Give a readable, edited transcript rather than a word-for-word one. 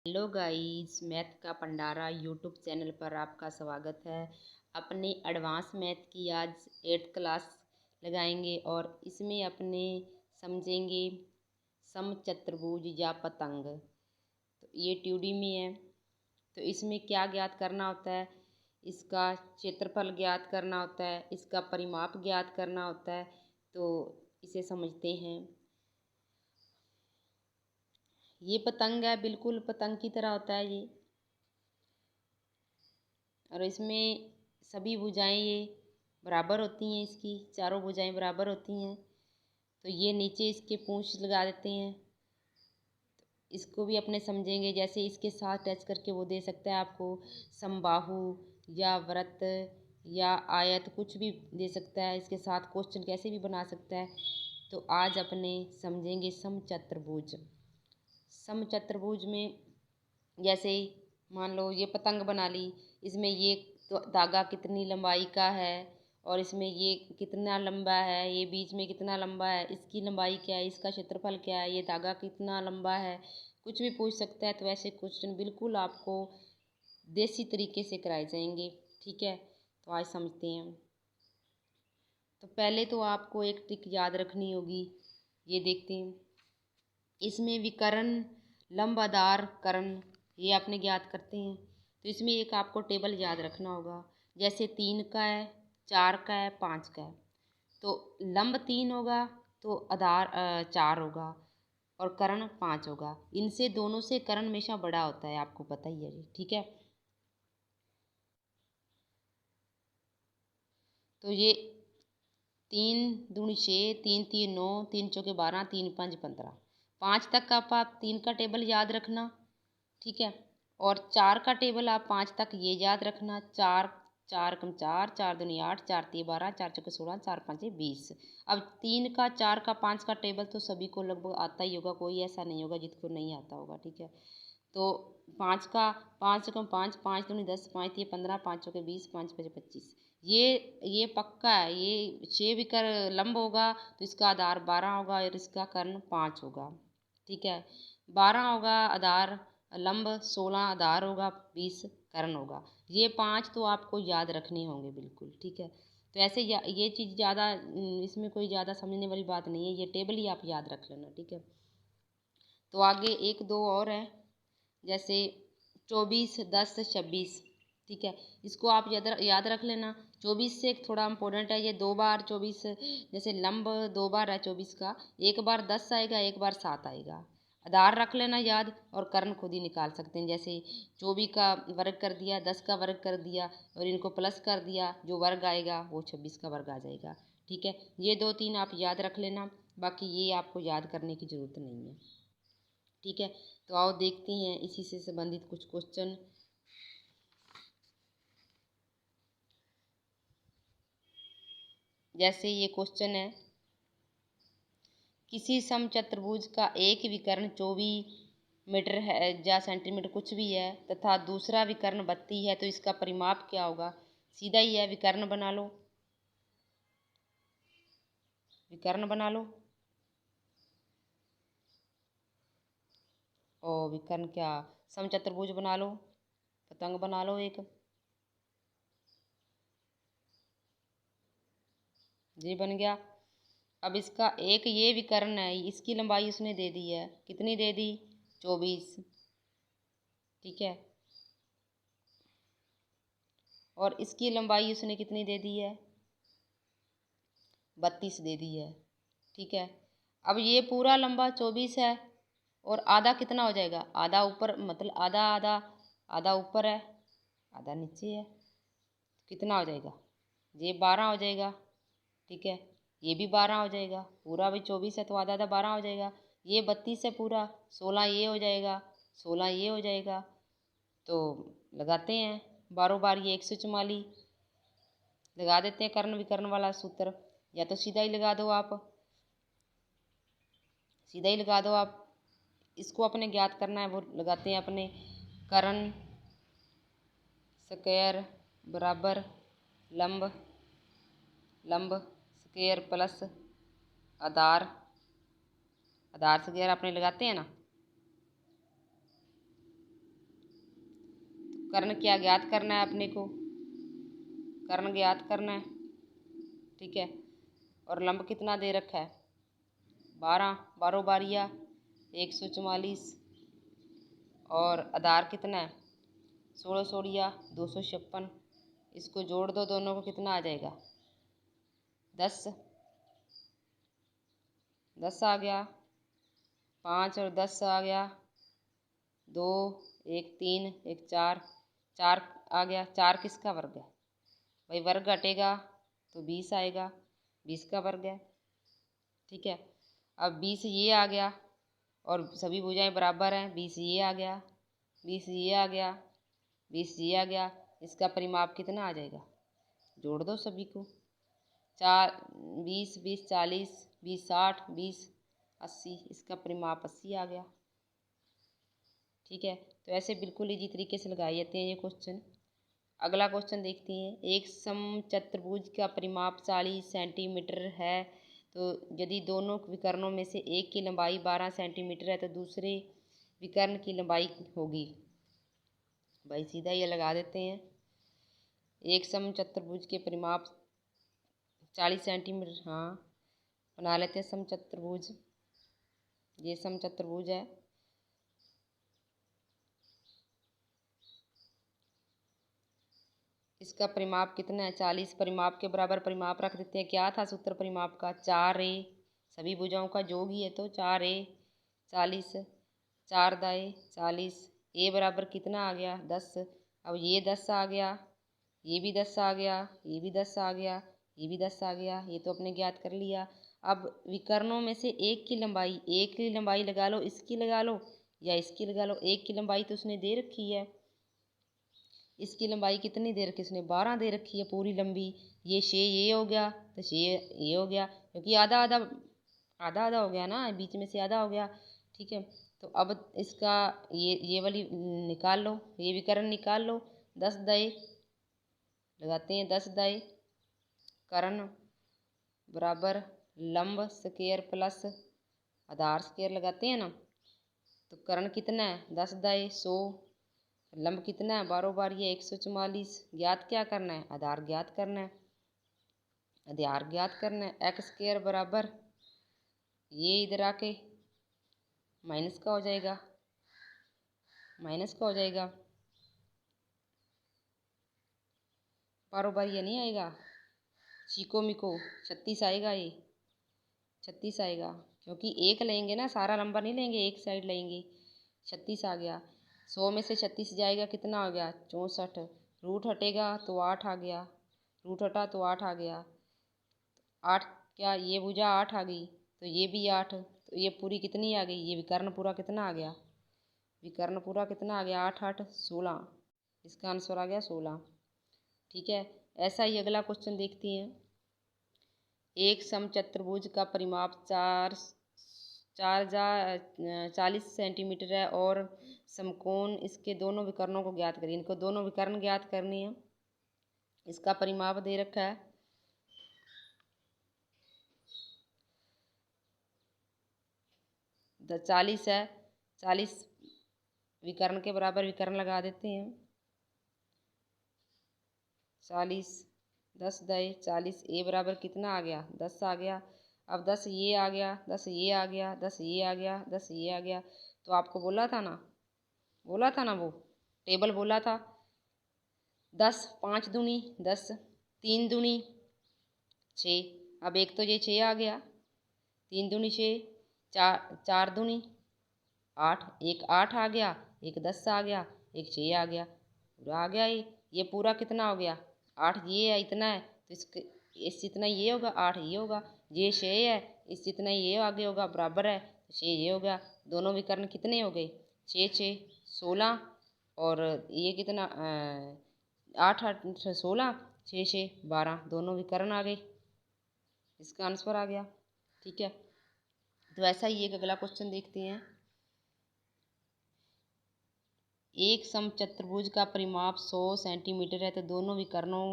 Hello guys, math का भंडारा YouTube channel पर आपका स्वागत है। अपने एडवांस मैथ की आज 8th क्लास लगाएंगे और इसमें अपने समझेंगे समचतुर्भुज या पतंग। तो ये 2D में है। तो इसमें क्या ज्ञात करना होता है? इसका क्षेत्रफल ज्ञात करना होता है, इसका परिमाप ज्ञात करना होता है। तो इसे समझते हैं। ये पतंग है, बिल्कुल पतंग की तरह होता है ये। और इसमें सभी भुजाएं ये बराबर होती हैं, इसकी चारों भुजाएं बराबर होती हैं। तो ये नीचे इसके पूंछ लगा देते हैं। इसको भी अपने समझेंगे, जैसे इसके साथ टच करके वो दे सकता है आपको समबाहु या व्रत या आयत, कुछ भी दे सकता है। इसके साथ क्वेश्चन कैसे भी बना सकता है। तो आज अपने समझेंगे समचतुर्भुज। समचतुर्भुज में जैसे मान लो ये पतंग बना ली, इसमें ये तो धागा कितनी लंबाई का है और इसमें ये कितना लंबा है, ये बीच में कितना लंबा है, इसकी लंबाई क्या है, इसका क्षेत्रफल क्या है, ये धागा कितना लंबा है, कुछ भी पूछ सकता है। तो ऐसे क्वेश्चन बिल्कुल आपको देसी तरीके से कराए जाएंगे। ठीक है, तो आज समझते हैं। तो पहले तो आपको एक ट्रिक याद रखनी होगी, ये देखते हैं। इसमें विकर्ण लंब आधार कर्ण ये अपने ज्ञात करते हैं। तो इसमें एक आपको टेबल याद रखना होगा, जैसे 3 का है, 4 का है, 5 का है। तो लंब 3 होगा तो आधार 4 होगा और कर्ण 5 होगा। इनसे दोनों से कर्ण हमेशा बड़ा होता है, आपको पता ही है जी। ठीक है, तो ये 3 दूनी 6, 3 3 9, 3 चौके 12, 3 5 15। 5 तक का आप 3 का टेबल याद रखना। ठीक है, और 4 का टेबल आप 5 तक ये याद रखना। 4 4 कम 4, 4 दूनी 8, 4 तीन 12, 4 चौके 16, 4 पाँच 20। अब 3 का, 4 का, 5 का टेबल तो सभी को लगभग आता ही होगा, कोई ऐसा नहीं होगा जिसको नहीं आता होगा। ठीक है, तो 5 का, 5 कम 5, 5 दूनी 10, 5 तीन 15, 5 चौके 20, 5 पचे 25। ये पक्का है। ये 6 विकर्ण लंब होगा तो इसका आधार 12 होगा और इसका कर्ण 5 होगा। ठीक है, 12 होगा आधार लंब, 16 आधार होगा, 20 कर्ण होगा। ये 5 तो आपको याद रखने होंगे बिल्कुल। ठीक है, तो ऐसे ये चीज़ ज़्यादा इसमें कोई ज़्यादा समझने वाली बात नहीं है, ये टेबल ही आप याद रख लेना। ठीक है, तो आगे 1 2 और है, जैसे 24 10 26। ठीक है, इसको आप याद रख लेना। 24 से थोड़ा इम्पोर्टेंट है, ये 2 बार 24, जैसे लंब 2 बार है 24 का, एक बार 10 आएगा, एक बार 7 आएगा। आधार रख लेना याद और कर्ण खुद ही निकाल सकते हैं। जैसे 24 का वर्ग कर दिया, 10 का वर्ग कर दिया और इनको प्लस कर दिया, जो वर्ग आएगा वो 26 का वर्ग आ जाएगा। ठीक है, ये 2 3 आप याद रख लेना, बाकी ये आपको याद करने की ज़रूरत नहीं है। ठीक है, तो आओ देखते हैं इसी से संबंधित कुछ क्वेश्चन। जैसे ये क्वेश्चन है, किसी समचतुर्भुज का एक विकर्ण 24 मीटर है या सेंटीमीटर कुछ भी है तथा दूसरा विकर्ण 32 है, तो इसका परिमाप क्या होगा? सीधा ही है, विकर्ण बना लो, विकर्ण बना लो। और विकर्ण क्या, समचतुर्भुज बना लो, पतंग बना लो एक। जी बन गया। अब इसका एक ये विकर्ण है, इसकी लंबाई उसने दे दी है, कितनी दे दी? 24। ठीक है, और इसकी लंबाई उसने कितनी दे दी है? 32 दे दी है। ठीक है, अब ये पूरा लंबा 24 है और आधा कितना हो जाएगा? आधा ऊपर, मतलब आधा आधा, आधा ऊपर है आधा नीचे है, कितना हो जाएगा? ये 12 हो जाएगा। ठीक है, ये भी 12 हो जाएगा, पूरा भी 24 है तो आधा आधा 12 हो जाएगा। ये 32 है पूरा, 16 ये हो जाएगा, 16 ये हो जाएगा। तो लगाते हैं, बारों बार ये 144 लगा देते हैं कर्ण विकर्ण वाला सूत्र, या तो सीधा ही लगा दो आप, सीधा ही लगा दो आप। इसको अपने ज्ञात करना है, वो लगाते हैं अपने। कर्ण स्क्वायर बराबर लंब, लंब स्क्वायर प्लस आधार, आधार स्क्वायर अपने लगाते हैं ना। कर्ण क्या ज्ञात करना है अपने को, कर्ण ज्ञात करना है, ठीक है। और लंब कितना दे रखा है, 12, 12 बारिया 144, और आधार कितना है 16 सोड़िया 256। इसको जोड़ दो दोनों को, कितना आ जाएगा 10, 10 आ गया, 5 और 10 आ गया, 2 1 3 1 4, 4 आ गया। 4 किसका वर्ग है भाई, वर्ग हटेगा तो 20 आएगा, 20 का वर्ग है, ठीक है। अब 20 ये आ गया और सभी भुजाएं बराबर हैं, 20 ये आ गया, 20 ये आ गया, 20 ये आ गया। इसका परिमाप कितना आ जाएगा, जोड़ दो सभी को, 4 20 20 40 20 60 20 80, इसका परिमाप 80 आ गया, ठीक है। तो ऐसे बिल्कुल इजी तरीके से लगाए जाते हैं ये क्वेश्चन। अगला क्वेश्चन देखते हैं। एक समचतुर्भुज का परिमाप 40 सेंटीमीटर है, तो यदि दोनों विकर्णों में से एक की लंबाई 12 सेंटीमीटर है तो दूसरे विकर्ण की लंबाई होगी। भाई सीधा ये लगा देते हैं। एक समचतुर्भुज के परिमाप 40 सेंटीमीटर, हाँ बना लेते हैं समचतुर्भुज। ये समचतुर्भुज है, इसका परिमाप कितना है 40। परिमाप के बराबर परिमाप रख देते हैं। क्या था सूत्र परिमाप का, 4a, सभी भुजाओं का योग ही है तो 4a 40, 4 दाए 40, a बराबर कितना आ गया 10। अब ये 10 आ गया, ये भी 10 आ गया, ये भी 10 आ गया, ये भी 10 आ गया, ये तो अपने ज्ञात कर लिया। अब विकर्णों में से एक की लंबाई लगा लो, इसकी लगा लो या इसकी लगा लो। एक की लंबाई तो उसने दे रखी है, इसकी लंबाई कितनी दे रखी इसने 12 दे रखी है पूरी लंबी। ये 6 ये हो गया तो 6 ये हो गया, क्योंकि आधा आधा आधा आधा हो गया ना, बीच में से आधा हो गया, ठीक है। तो अब इसका ये वाली निकाल लो, ये विकर्ण निकाल लो। 10 दाए लगाते हैं, 10 दाए कर्ण बराबर लंब स्क्वायर प्लस आधार स्क्वायर लगाते हैं ना, तो कर्ण कितना है 10 दाए 100, लंब कितना है 12 बारिया 144। ज्ञात क्या करना है, आधार ज्ञात करना है, आधार ज्ञात करना है। एक्स स्क्वायर बराबर ये इधर आके माइनस का हो जाएगा, माइनस का हो जाएगा, 12 बारिया नहीं आएगा, चीको मिको 36 आएगा, ये 36 आएगा, क्योंकि एक लेंगे ना, सारा लंबा नहीं लेंगे, एक साइड लेंगे। 36 आ गया, 100 में से 36 जाएगा कितना हो गया 64, रूट हटेगा तो 8 आ गया, रूट हटा तो 8 आ गया, 8 क्या ये भुजा 8 आ गई तो ये भी 8, तो ये पूरी कितनी आ गई, ये विकर्ण पूरा कितना आ गया, विकर्ण पूरा कितना आ गया 8 8 16, इसका आंसर आ गया 16, ठीक है। ऐसा ही अगला क्वेश्चन देखते हैं। एक समचतुर्भुज का परिमाप 40 सेंटीमीटर है और समकोण इसके दोनों विकर्णों को ज्ञात करिए। इनको दोनों विकर्ण ज्ञात करनी है, इसका परिमाप दे रखा है 40 है, 40 विकर्ण के बराबर विकर्ण लगा देते हैं, 40 10 दाए 40, ए बराबर कितना आ गया 10 आ गया। अब 10 ये आ गया, 10 ये आ गया, 10 ये आ गया, 10 ये आ गया, तो आपको बोला था ना वो टेबल बोला था 10 5 दूनी 10, 3 दूनी 6। अब एक तो ये 6 आ गया, 3 दूनी 6, 4 दूनी 8, एक 8 आ गया, एक 10 आ गया, एक 6 आ गया, पूरा आ गया। ये पूरा कितना हो गया 8, ये है इतना है तो इस जितना ये होगा 8 ये होगा, ये 6 है इस जितना ये आगे होगा बराबर है तो 6 ये होगा। दोनों विकर्ण कितने हो गए 6 6 16, और ये कितना 8 8 16, 6 6 12, दोनों विकर्ण आ गए, इसका आंसर आ गया, ठीक है। तो ऐसा ही एक अगला क्वेश्चन देखते हैं। एक समचतुर्भुज का परिमाप 100 सेंटीमीटर है तो दोनों विकर्णों